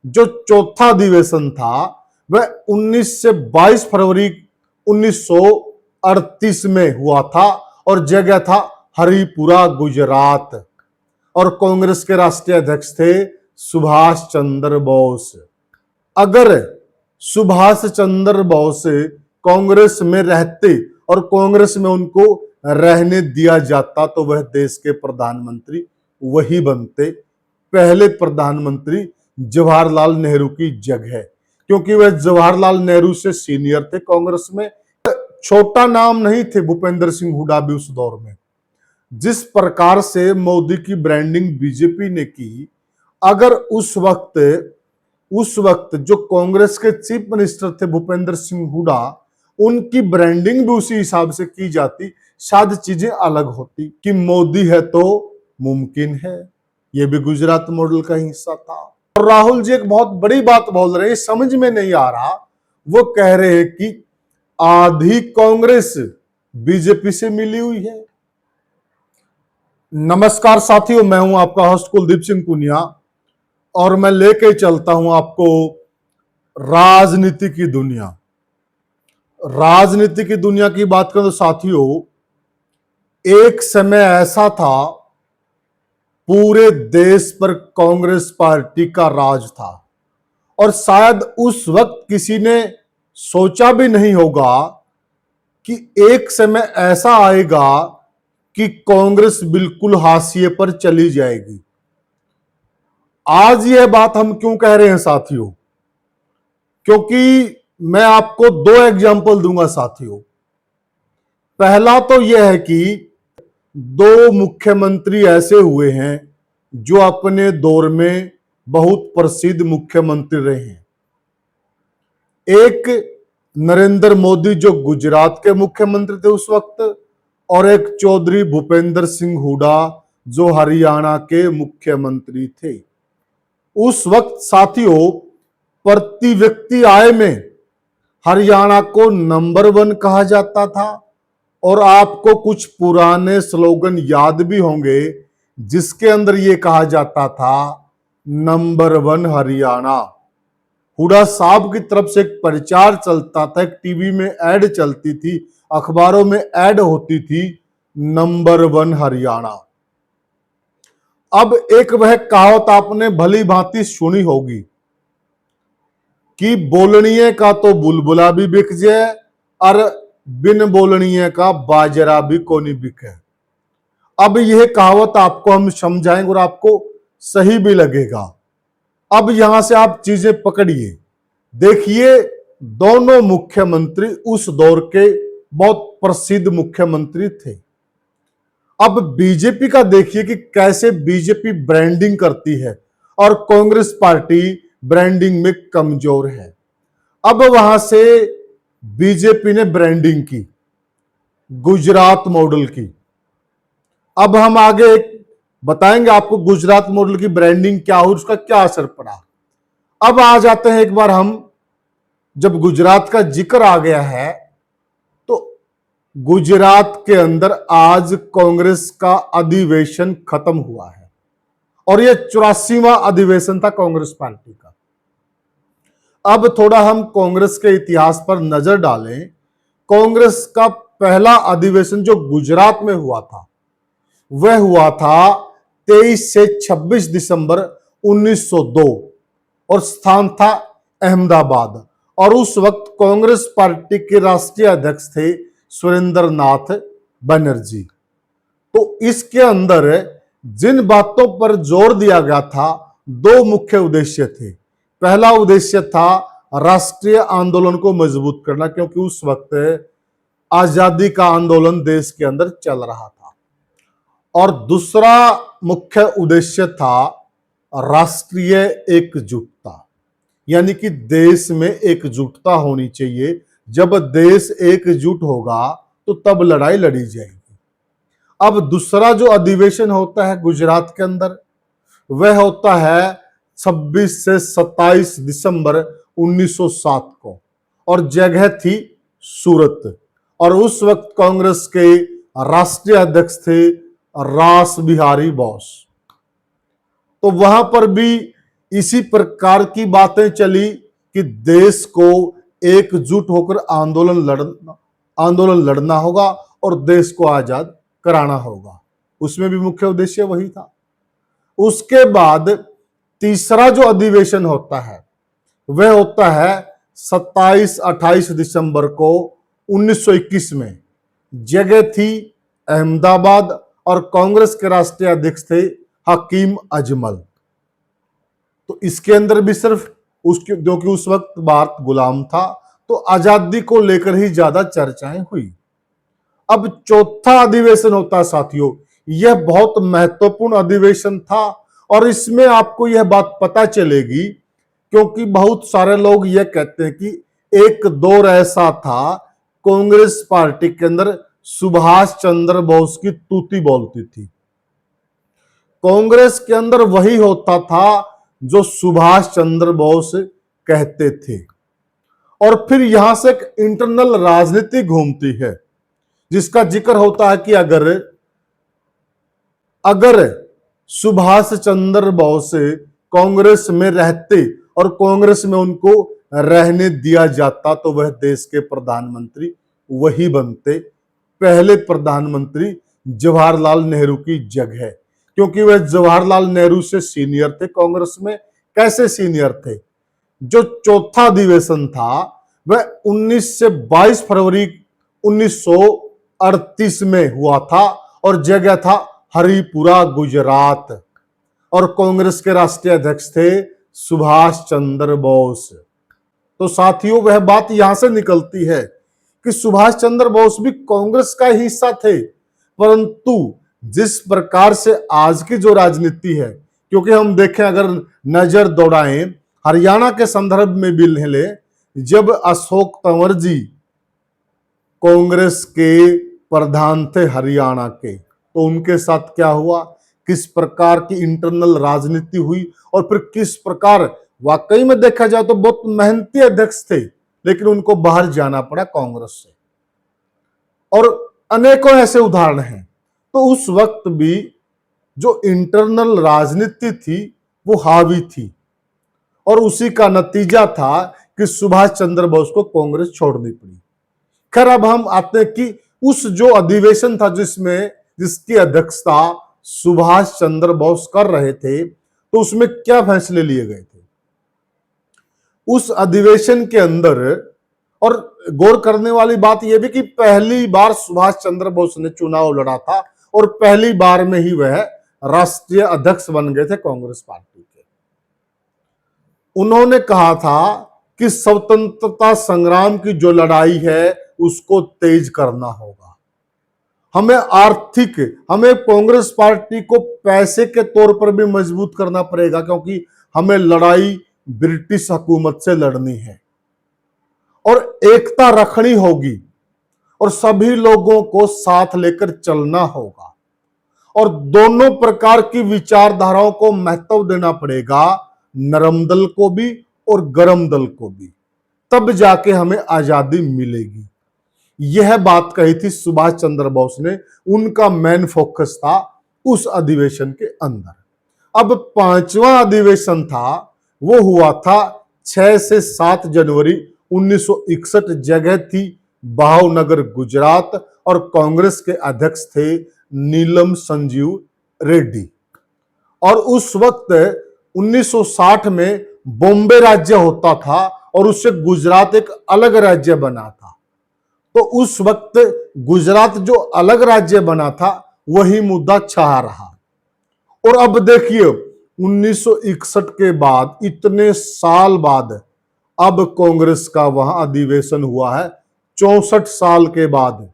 जो चौथा अधिवेशन था वह 19 से 22 फरवरी 1938 में हुआ था और जगह था हरिपुरा, गुजरात। और कांग्रेस के राष्ट्रीय अध्यक्ष थे सुभाष चंद्र बोस। अगर सुभाष चंद्र बोस कांग्रेस में रहते और कांग्रेस में उनको रहने दिया जाता तो वह देश के प्रधानमंत्री वही बनते, पहले प्रधानमंत्री जवाहरलाल नेहरू की जगह, क्योंकि वह जवाहरलाल नेहरू से सीनियर थे कांग्रेस में। छोटा नाम नहीं थे भूपेंद्र सिंह हुड्डा भी उस दौर में। जिस प्रकार से मोदी की ब्रांडिंग बीजेपी ने की, अगर उस वक्त जो कांग्रेस के चीफ मिनिस्टर थे भूपेंद्र सिंह हुड्डा, उनकी ब्रांडिंग भी उसी हिसाब से की जाती, शायद चीजें अलग होती कि मोदी है तो मुमकिन है। यह भी गुजरात मॉडल का हिस्सा था। और राहुल जी एक बहुत बड़ी बात बोल रहे हैं, समझ में नहीं आ रहा। वो कह रहे हैं कि आधी कांग्रेस बीजेपी से मिली हुई है। नमस्कार साथियों, मैं हूं आपका होस्ट कुलदीप सिंह पुनिया और मैं लेके चलता हूं आपको राजनीति की दुनिया। राजनीति की दुनिया की बात करें तो साथियों, एक समय ऐसा था पूरे देश पर कांग्रेस पार्टी का राज था और शायद उस वक्त किसी ने सोचा भी नहीं होगा कि एक समय ऐसा आएगा कि कांग्रेस बिल्कुल हाशिए पर चली जाएगी। आज यह बात हम क्यों कह रहे हैं साथियों? क्योंकि मैं आपको दो एग्जाम्पल दूंगा साथियों। पहला तो यह है कि दो मुख्यमंत्री ऐसे हुए हैं जो अपने दौर में बहुत प्रसिद्ध मुख्यमंत्री रहे हैं। एक नरेंद्र मोदी जो गुजरात के मुख्यमंत्री थे उस वक्त, और एक चौधरी भूपेंद्र सिंह हुड्डा जो हरियाणा के मुख्यमंत्री थे। उस वक्त साथियों प्रति व्यक्ति आय में हरियाणा को नंबर 1 कहा जाता था। और आपको कुछ पुराने स्लोगन याद भी होंगे जिसके अंदर यह कहा जाता था नंबर 1 हरियाणा। हुड्डा साहब की तरफ से एक प्रचार चलता था, एक टीवी में ऐड चलती थी, अखबारों में ऐड होती थी, नंबर 1 हरियाणा। अब एक वह कहावत आपने भली भांति सुनी होगी कि बोलनिए का तो बुलबुला भी बिक जाए और बिन बोलनिए का बाजरा भी कोनी बिके। अब यह कहावत आपको हम समझाएंगे और आपको सही भी लगेगा। अब यहां से आप चीजें पकड़िए। देखिए, दोनों मुख्यमंत्री उस दौर के बहुत प्रसिद्ध मुख्यमंत्री थे। अब बीजेपी का देखिए कि कैसे बीजेपी ब्रांडिंग करती है और कांग्रेस पार्टी ब्रांडिंग में कमजोर है। अब वहां से बीजेपी ने ब्रांडिंग की गुजरात मॉडल की। अब हम आगे बताएंगे आपको गुजरात मॉडल की ब्रांडिंग क्या हुई, उसका क्या असर पड़ा। अब आ जाते हैं, एक बार हम जब गुजरात का जिक्र आ गया है तो गुजरात के अंदर आज कांग्रेस का अधिवेशन खत्म हुआ है और यह 84वां अधिवेशन था कांग्रेस पार्टी का। अब थोड़ा हम कांग्रेस के इतिहास पर नजर डालें। कांग्रेस का पहला अधिवेशन जो गुजरात में हुआ था वह हुआ था 23 से 26 दिसंबर 1902 और स्थान था अहमदाबाद। और उस वक्त कांग्रेस पार्टी के राष्ट्रीय अध्यक्ष थे सुरेंद्र नाथ बनर्जी। तो इसके अंदर जिन बातों पर जोर दिया गया था, दो मुख्य उद्देश्य थे। पहला उद्देश्य था राष्ट्रीय आंदोलन को मजबूत करना, क्योंकि उस वक्त आजादी का आंदोलन देश के अंदर चल रहा था। और दूसरा मुख्य उद्देश्य था राष्ट्रीय एकजुटता, यानी कि देश में एकजुटता होनी चाहिए। जब देश एकजुट होगा तो तब लड़ाई लड़ी जाएगी। अब दूसरा जो अधिवेशन होता है गुजरात के अंदर वह होता है 26 से 27 दिसंबर 1907 को और जगह थी सूरत। और उस वक्त कांग्रेस के राष्ट्रीय अध्यक्ष थे रास बिहारी बोस। तो वहां पर भी इसी प्रकार की बातें चली कि देश को एकजुट होकर आंदोलन लड़ना होगा और देश को आजाद कराना होगा। उसमें भी मुख्य उद्देश्य वही था। उसके बाद तीसरा जो अधिवेशन होता है वह होता है 27-28 दिसंबर को 1921 में। जगह थी अहमदाबाद और कांग्रेस के राष्ट्रीय अध्यक्ष थे हकीम अजमल। तो इसके अंदर भी सिर्फ उसके, जो कि उस वक्त भारत गुलाम था, तो आजादी को लेकर ही ज्यादा चर्चाएं हुई। अब चौथा अधिवेशन होता है साथियों, यह बहुत महत्वपूर्ण अधिवेशन था और इसमें आपको यह बात पता चलेगी, क्योंकि बहुत सारे लोग यह कहते हैं कि एक दौर ऐसा था कांग्रेस पार्टी के अंदर सुभाष चंद्र बोस की तूती बोलती थी। कांग्रेस के अंदर वही होता था जो सुभाष चंद्र बोस कहते थे। और फिर यहां से एक इंटरनल राजनीति घूमती है जिसका जिक्र होता है कि अगर सुभाष चंद्र बोस कांग्रेस में रहते और कांग्रेस में उनको रहने दिया जाता तो वह देश के प्रधानमंत्री वही बनते, पहले प्रधानमंत्री जवाहरलाल नेहरू की जगह, क्योंकि वह जवाहरलाल नेहरू से सीनियर थे कांग्रेस में। कैसे सीनियर थे? जो चौथा अधिवेशन था वह 19 से 22 फरवरी 1938 में हुआ था और जगह था हरिपुरा, गुजरात, और कांग्रेस के राष्ट्रीय अध्यक्ष थे सुभाष चंद्र बोस। तो साथियों वह बात यहां से निकलती है कि सुभाष चंद्र बोस भी कांग्रेस का हिस्सा थे, परंतु जिस प्रकार से आज की जो राजनीति है, क्योंकि हम देखें, अगर नजर दौड़ाएं हरियाणा के संदर्भ में भी ले, जब अशोक तंवर जी कांग्रेस के प्रधान थे हरियाणा के, तो उनके साथ क्या हुआ, किस प्रकार की इंटरनल राजनीति हुई और फिर किस प्रकार, वाकई में देखा जाए तो बहुत मेहनती अध्यक्ष थे, लेकिन उनको बाहर जाना पड़ा कांग्रेस से। और अनेकों ऐसे उदाहरण हैं। तो उस वक्त भी जो इंटरनल राजनीति थी वो हावी थी और उसी का नतीजा था कि सुभाष चंद्र बोस को कांग्रेस छोड़नी पड़ी। खैर, अब हम आते हैं कि उस जो अधिवेशन था जिसकी अध्यक्षता सुभाष चंद्र बोस कर रहे थे, तो उसमें क्या फैसले लिए गए थे उस अधिवेशन के अंदर। और गौर करने वाली बात यह भी कि पहली बार सुभाष चंद्र बोस ने चुनाव लड़ा था और पहली बार में ही वह राष्ट्रीय अध्यक्ष बन गए थे कांग्रेस पार्टी के। उन्होंने कहा था कि स्वतंत्रता संग्राम की जो लड़ाई है उसको तेज करना होगा, हमें कांग्रेस पार्टी को पैसे के तौर पर भी मजबूत करना पड़ेगा, क्योंकि हमें लड़ाई ब्रिटिश हुकूमत से लड़नी है और एकता रखनी होगी और सभी लोगों को साथ लेकर चलना होगा और दोनों प्रकार की विचारधाराओं को महत्व देना पड़ेगा, नरम दल को भी और गरम दल को भी, तब जाके हमें आजादी मिलेगी। यह बात कही थी सुभाष चंद्र बोस ने, उनका मेन फोकस था उस अधिवेशन के अंदर। अब पांचवा अधिवेशन था वो हुआ था 6 से 7 जनवरी 1961। जगह थी भावनगर, गुजरात, और कांग्रेस के अध्यक्ष थे नीलम संजीव रेड्डी। और उस वक्त 1960 में बॉम्बे राज्य होता था और उससे गुजरात एक अलग राज्य बना था। तो उस वक्त गुजरात जो अलग राज्य बना था वही मुद्दा छा रहा। और अब देखिए 1961 के बाद, इतने साल बाद, अब कांग्रेस का वहां अधिवेशन हुआ है 64 साल के बाद।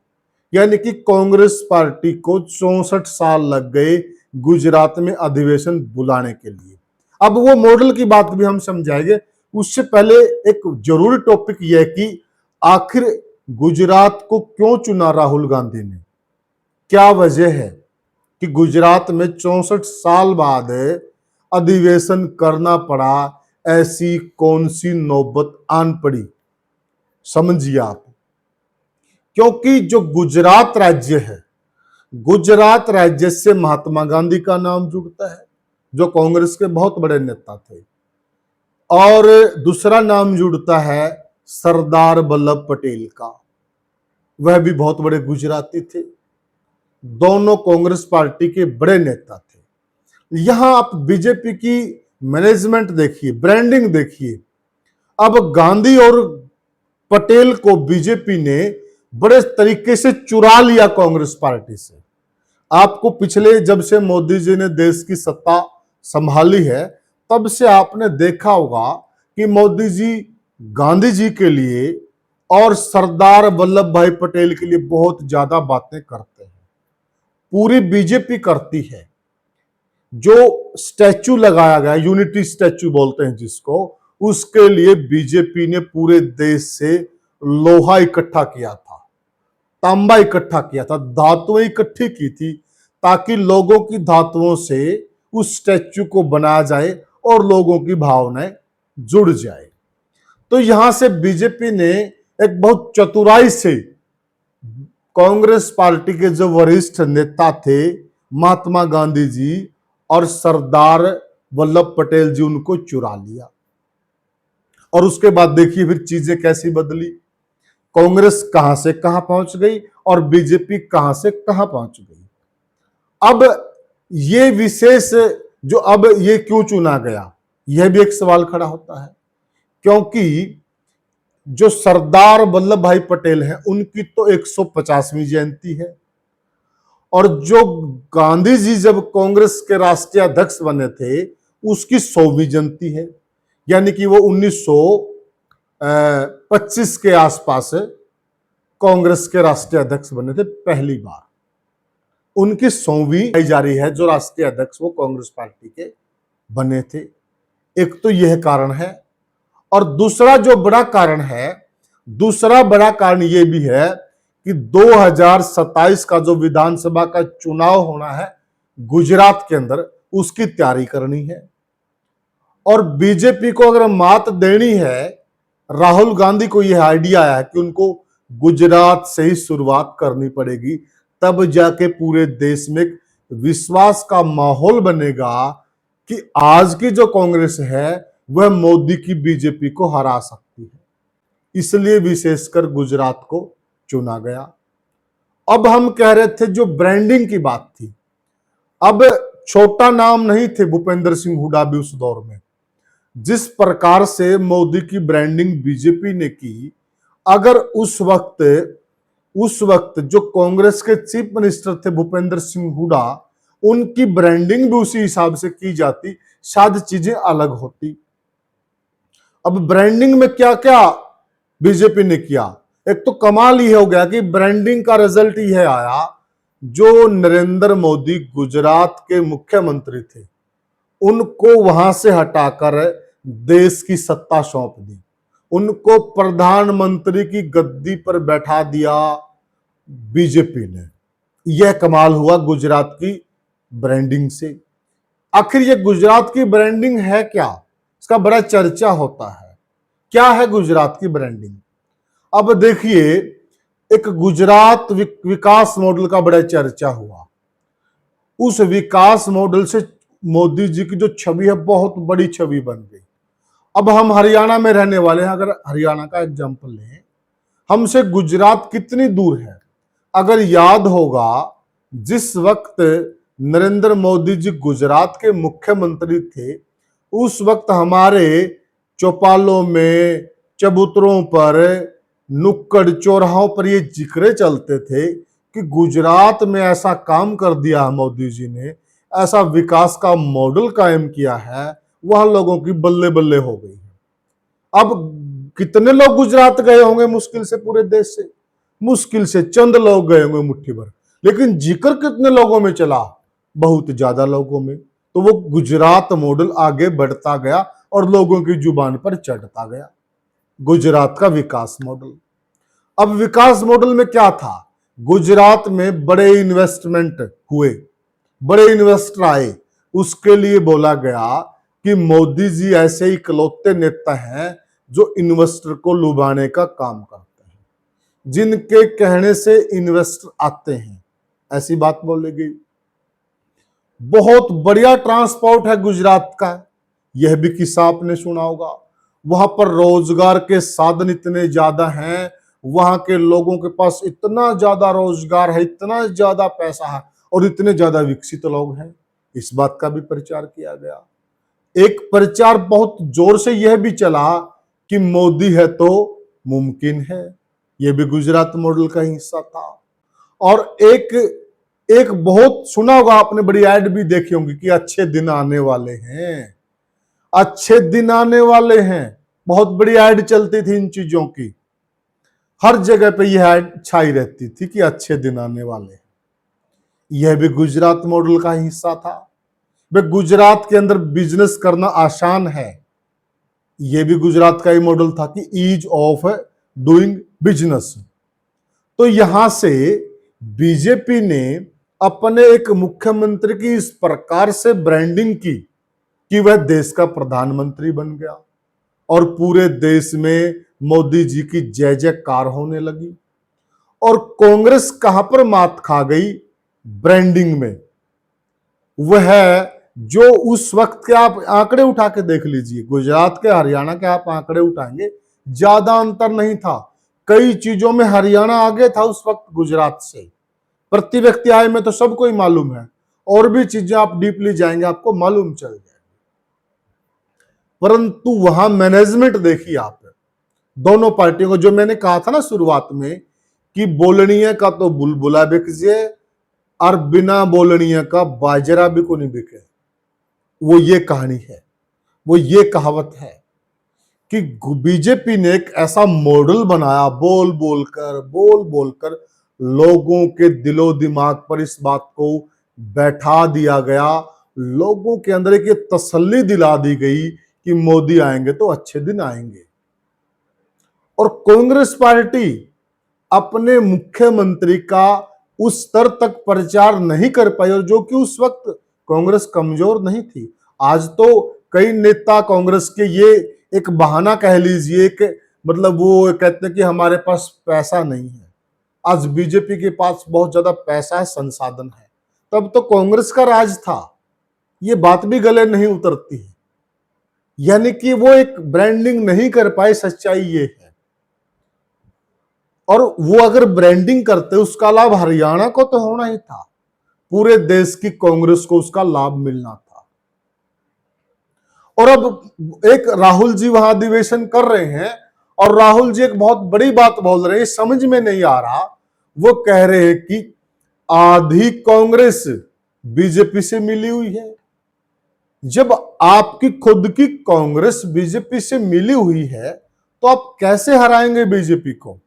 यानी कि कांग्रेस पार्टी को 64 साल लग गए गुजरात में अधिवेशन बुलाने के लिए। अब वो मॉडल की बात भी हम समझाएंगे, उससे पहले एक जरूरी टॉपिक यह है कि आखिर गुजरात को क्यों चुना राहुल गांधी ने, क्या वजह है कि गुजरात में 64 साल बाद अधिवेशन करना पड़ा, ऐसी कौन सी नौबत आन पड़ी, समझिए आप। क्योंकि जो गुजरात राज्य है, गुजरात राज्य से महात्मा गांधी का नाम जुड़ता है जो कांग्रेस के बहुत बड़े नेता थे। और दूसरा नाम जुड़ता है सरदार वल्लभ पटेल का। वह भी बहुत बड़े गुजराती थे, दोनों कांग्रेस पार्टी के बड़े नेता थे। यहां आप बीजेपी की मैनेजमेंट देखिए, ब्रांडिंग देखिए। अब गांधी और पटेल को बीजेपी ने बड़े तरीके से चुरा लिया कांग्रेस पार्टी से। आपको पिछले जब से मोदी जी ने देश की सत्ता संभाली है, तब से आपने देखा होगा कि मोदी जी गांधी जी के लिए और सरदार वल्लभ भाई पटेल के लिए बहुत ज्यादा बातें करते हैं। पूरी बीजेपी करती है। जो स्टैचू लगाया गया, यूनिटी स्टैचू बोलते हैं जिसको, उसके लिए बीजेपी ने पूरे देश से लोहा इकट्ठा किया था, तांबा इकट्ठा किया था, धातुएं इकट्ठी की थी, ताकि लोगों की धातुओं से उस स्टैचू को बनाया जाए और लोगों की भावनाएं जुड़ जाए। तो यहां से बीजेपी ने एक बहुत चतुराई से कांग्रेस पार्टी के जो वरिष्ठ नेता थे महात्मा गांधी जी और सरदार वल्लभ पटेल जी, उनको चुरा लिया। और उसके बाद देखिए फिर चीजें कैसी बदली। कांग्रेस कहां से कहां पहुंच गई और बीजेपी कहां से कहां पहुंच गई। अब ये विशेष जो अब ये क्यों चुना गया, यह भी एक सवाल खड़ा होता है। क्योंकि जो सरदार वल्लभ भाई पटेल हैं, उनकी तो 150वीं जयंती है, और जो गांधी जी जब कांग्रेस के राष्ट्रीय अध्यक्ष बने थे, उसकी 100वीं जयंती है। यानी कि वो 1925 के आसपास कांग्रेस के राष्ट्रीय अध्यक्ष बने थे पहली बार। उनकी 100वीं जा रही है जो राष्ट्रीय अध्यक्ष वो कांग्रेस पार्टी के बने थे। एक तो यह कारण है, और दूसरा जो बड़ा कारण है, दूसरा बड़ा कारण यह भी है कि 2027 का जो विधानसभा का चुनाव होना है गुजरात के अंदर, उसकी तैयारी करनी है। और बीजेपी को अगर मात देनी है, राहुल गांधी को यह आइडिया आया है कि उनको गुजरात से ही शुरुआत करनी पड़ेगी, तब जाके पूरे देश में विश्वास का माहौल बनेगा कि आज की जो कांग्रेस है वह मोदी की बीजेपी को हरा सकती है। इसलिए विशेषकर गुजरात को चुना गया। अब हम कह रहे थे जो ब्रांडिंग की बात थी, अब छोटा नाम नहीं थे भूपेंद्र सिंह हुड्डा भी उस दौर में। जिस प्रकार से मोदी की ब्रांडिंग बीजेपी ने की, अगर उस वक्त जो कांग्रेस के चीफ मिनिस्टर थे भूपेंद्र सिंह हुड्डा, उनकी ब्रांडिंग भी उसी हिसाब से की जाती, शायद चीजें अलग होती। अब ब्रांडिंग में क्या क्या बीजेपी ने किया, एक तो कमाल ही हो गया कि ब्रांडिंग का रिजल्ट यह आया, जो नरेंद्र मोदी गुजरात के मुख्यमंत्री थे, उनको वहां से हटाकर देश की सत्ता सौंप दी, उनको प्रधानमंत्री की गद्दी पर बैठा दिया बीजेपी ने। यह कमाल हुआ गुजरात की ब्रांडिंग से। आखिर यह गुजरात की ब्रांडिंग है क्या, इसका बड़ा चर्चा होता है। क्या है गुजरात की ब्रांडिंग? अब देखिए, एक गुजरात विकास मॉडल का बड़ा चर्चा हुआ। उस विकास मॉडल से मोदी जी की जो छवि है, बहुत बड़ी छवि बन गई। अब हम हरियाणा में रहने वाले हैं, अगर हरियाणा का एग्जांपल लें, हमसे गुजरात कितनी दूर है। अगर याद होगा, जिस वक्त नरेंद्र मोदी जी गुजरात के मुख्यमंत्री थे, उस वक्त हमारे चौपालों में, चबूतरों पर, नुक्कड़ चौराहों पर ये जिक्र चलते थे कि गुजरात में ऐसा काम कर दिया मोदी जी ने, ऐसा विकास का मॉडल कायम किया है, वहां लोगों की बल्ले बल्ले हो गई है। अब कितने लोग गुजरात गए होंगे मुश्किल से, पूरे देश से मुश्किल से चंद लोग गए होंगे, मुट्ठी भर, लेकिन जिक्र कितने लोगों में चला, बहुत ज्यादा लोगों में। तो वो गुजरात मॉडल आगे बढ़ता गया और लोगों की जुबान पर चढ़ता गया, गुजरात का विकास मॉडल। अब विकास मॉडल में क्या था, गुजरात में बड़े इन्वेस्टमेंट हुए, बड़े इन्वेस्टर आए। उसके लिए बोला गया कि मोदी जी ऐसे इकलौते नेता हैं जो इन्वेस्टर को लुभाने का काम करते हैं, जिनके कहने से इन्वेस्टर आते हैं, ऐसी बात बोली गई। बहुत बढ़िया ट्रांसपोर्ट है गुजरात का, यह भी किस्सा आपने सुना होगा। वहां पर रोजगार के साधन इतने ज्यादा हैं, वहां के लोगों के पास इतना ज्यादा रोजगार है, इतना ज्यादा पैसा है और इतने ज्यादा विकसित लोग हैं। इस बात का भी प्रचार किया गया। एक प्रचार बहुत जोर से यह भी चला कि मोदी है तो मुमकिन है। यह भी गुजरात मॉडल का हिस्सा था। और एक एक बहुत सुना होगा आपने, बड़ी ऐड भी देखी होंगी कि अच्छे दिन आने वाले हैं, अच्छे दिन आने वाले हैं। बहुत बड़ी ऐड चलती थी इन चीजों की, हर जगह पे यह ऐड छाई रहती थी कि अच्छे दिन आने वाले हैं। यह भी गुजरात मॉडल का हिस्सा था। वे गुजरात के अंदर बिजनेस करना आसान है, यह भी गुजरात का ही मॉडल था कि ईज ऑफ डूइंग बिजनेस। तो यहां से बीजेपी ने अपने एक मुख्यमंत्री की इस प्रकार से ब्रांडिंग की कि वह देश का प्रधानमंत्री बन गया और पूरे देश में मोदी जी की जय जयकार होने लगी। और कांग्रेस कहां पर मात खा गई ब्रांडिंग में, वह जो उस वक्त के आप आंकड़े उठा के देख लीजिए, गुजरात के हरियाणा के आप आंकड़े उठाएंगे, ज्यादा अंतर नहीं था। कई चीजों में हरियाणा आगे था उस वक्त गुजरात से, प्रति व्यक्ति आय में तो सबको ही मालूम है, और भी चीजें आप डीपली जाएंगे आपको मालूम चल जाएगी। परंतु वहां मैनेजमेंट देखिए आप, दोनों पार्टियों को, जो मैंने कहा था ना शुरुआत में कि बोलनीय का तो बुलबुला बिक जाए और बिना बोलनीय का बाजरा भी को नहीं बिके, वो ये कहानी है, वो ये कहावत है कि बीजेपी ने एक ऐसा मॉडल बनाया, बोल बोलकर लोगों के दिलो दिमाग पर इस बात को बैठा दिया गया, लोगों के अंदर एक ये तसल्ली दिला दी गई कि मोदी आएंगे तो अच्छे दिन आएंगे। और कांग्रेस पार्टी अपने मुख्यमंत्री का उस स्तर तक प्रचार नहीं कर पाई, और जो कि उस वक्त कांग्रेस कमजोर नहीं थी। आज तो कई नेता कांग्रेस के ये एक बहाना कह लीजिए कि मतलब वो कहते हैं कि हमारे पास पैसा नहीं है। आज बीजेपी के पास बहुत ज्यादा पैसा है, संसाधन है। तब तो कांग्रेस का राज था, ये बात भी गले नहीं उतरती है। यानी कि वो एक ब्रांडिंग नहीं कर पाए, सच्चाई ये है। और वो अगर ब्रांडिंग करते उसका लाभ हरियाणा को तो होना ही था, पूरे देश की कांग्रेस को उसका लाभ मिलना था। और अब एक राहुल जी वहां अधिवेशन कर रहे हैं और राहुल जी एक बहुत बड़ी बात बोल रहे हैं, समझ में नहीं आ रहा। वो कह रहे हैं कि आधी कांग्रेस बीजेपी से मिली हुई है। जब आपकी खुद की कांग्रेस बीजेपी से मिली हुई है तो आप कैसे हराएंगे बीजेपी को?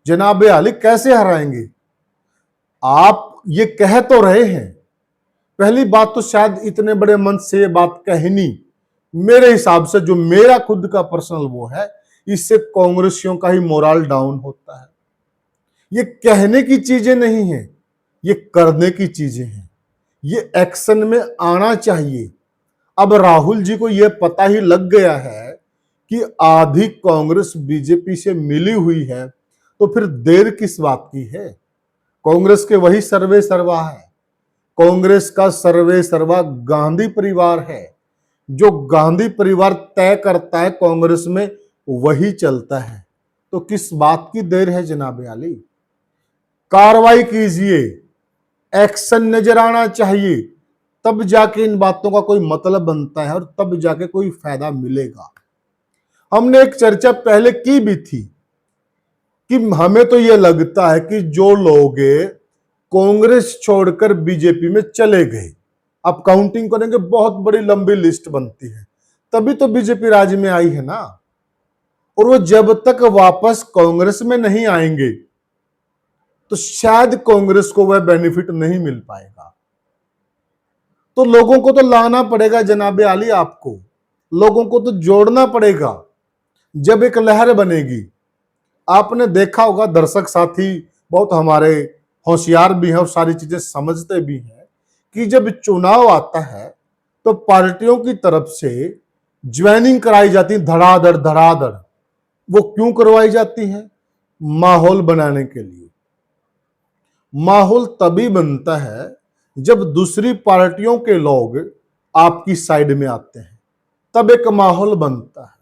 जनाब आली कैसे हराएंगे? आप ये कह तो रहे हैं, पहली बात तो शायद इतने बड़े मंच से ये बात कहनी, मेरे हिसाब से जो मेरा खुद का पर्सनल वो है, इससे कांग्रेसियों का ही मोरल डाउन होता है। ये कहने की चीजें नहीं है, ये करने की चीजें हैं, ये एक्शन में आना चाहिए। अब राहुल जी को यह पता ही लग गया है कि आधी कांग्रेस बीजेपी से मिली हुई है, तो फिर देर किस बात की है? कांग्रेस के वही सर्वे सर्वा है, कांग्रेस का सर्वे सर्वा गांधी परिवार है। जो गांधी परिवार तय करता है कांग्रेस में वही चलता है। तो किस बात की देर है जनाब आली? कार्रवाई कीजिए, एक्शन नजर आना चाहिए, तब जाके इन बातों का कोई मतलब बनता है और तब जाके कोई फायदा मिलेगा। हमने एक चर्चा पहले की भी थी कि हमें तो यह लगता है कि जो लोग कांग्रेस छोड़कर बीजेपी में चले गए, अब काउंटिंग करेंगे बहुत बड़ी लंबी लिस्ट बनती है, तभी तो बीजेपी राज्य में आई है ना। और वो जब तक वापस कांग्रेस में नहीं आएंगे तो शायद कांग्रेस को वह बेनिफिट नहीं मिल पाएगा। तो लोगों को तो लाना पड़ेगा जनाबे आली, आपको लोगों को तो जोड़ना पड़ेगा जब एक लहर बनेगी। आपने देखा होगा, दर्शक साथी बहुत हमारे होशियार भी हैं और सारी चीजें समझते भी हैं कि जब चुनाव आता है तो पार्टियों की तरफ से ज्वाइनिंग कराई जाती है, धड़ाधड़ धड़ाधड़। वो क्यों करवाई जाती है? माहौल बनाने के लिए। माहौल तभी बनता है जब दूसरी पार्टियों के लोग आपकी साइड में आते हैं, तब एक माहौल बनता है।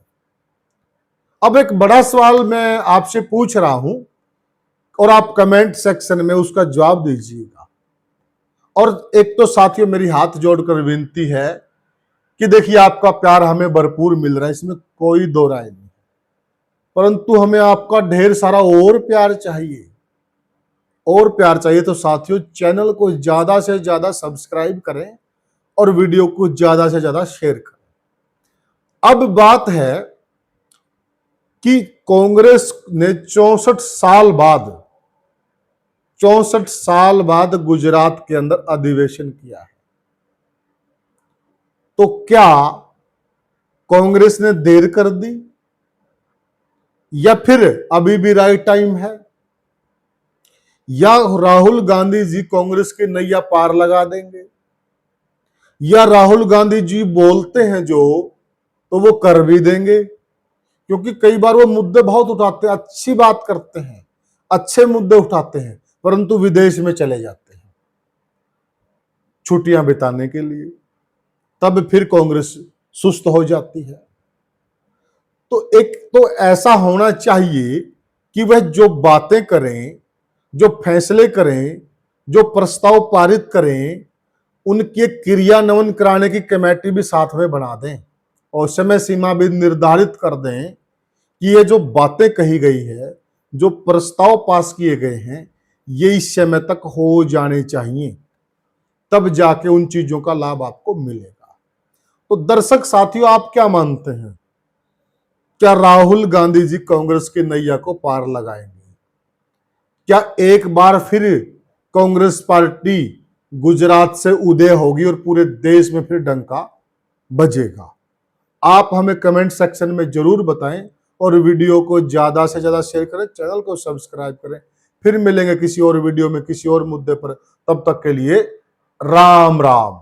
अब एक बड़ा सवाल मैं आपसे पूछ रहा हूं और आप कमेंट सेक्शन में उसका जवाब दीजिएगा। और एक तो साथियों मेरी हाथ जोड़कर विनती है कि देखिए आपका प्यार हमें भरपूर मिल रहा है, इसमें कोई दो राय नहीं, परंतु हमें आपका ढेर सारा और प्यार चाहिए। और प्यार चाहिए तो साथियों चैनल को ज्यादा से ज्यादा सब्सक्राइब करें और वीडियो को ज्यादा से ज्यादा शेयर करें। अब बात है कि कांग्रेस ने 64 साल बाद गुजरात के अंदर अधिवेशन किया है। तो क्या कांग्रेस ने देर कर दी या फिर अभी भी राइट टाइम है, या राहुल गांधी जी कांग्रेस की नैया पार लगा देंगे, या राहुल गांधी जी बोलते हैं जो तो वो कर भी देंगे? क्योंकि कई बार वो मुद्दे बहुत उठाते हैं, अच्छी बात करते हैं, अच्छे मुद्दे उठाते हैं, परंतु विदेश में चले जाते हैं छुट्टियां बिताने के लिए, तब फिर कांग्रेस सुस्त हो जाती है। तो एक तो ऐसा होना चाहिए कि वह जो बातें करें, जो फैसले करें, जो प्रस्ताव पारित करें, उनके क्रियान्वयन कराने की कमेटी भी साथ में बना दें और समय सीमा भी निर्धारित कर दें कि ये जो बातें कही गई है, जो प्रस्ताव पास किए गए हैं, ये इस समय तक हो जाने चाहिए, तब जाके उन चीजों का लाभ आपको मिलेगा। तो दर्शक साथियों आप क्या मानते हैं, क्या राहुल गांधी जी कांग्रेस की नैया को पार लगाएंगे? क्या एक बार फिर कांग्रेस पार्टी गुजरात से उदय होगी और पूरे देश में फिर डंका बजेगा? आप हमें कमेंट सेक्शन में जरूर बताएं और वीडियो को ज्यादा से ज्यादा शेयर करें, चैनल को सब्सक्राइब करें। फिर मिलेंगे किसी और वीडियो में किसी और मुद्दे पर, तब तक के लिए राम राम।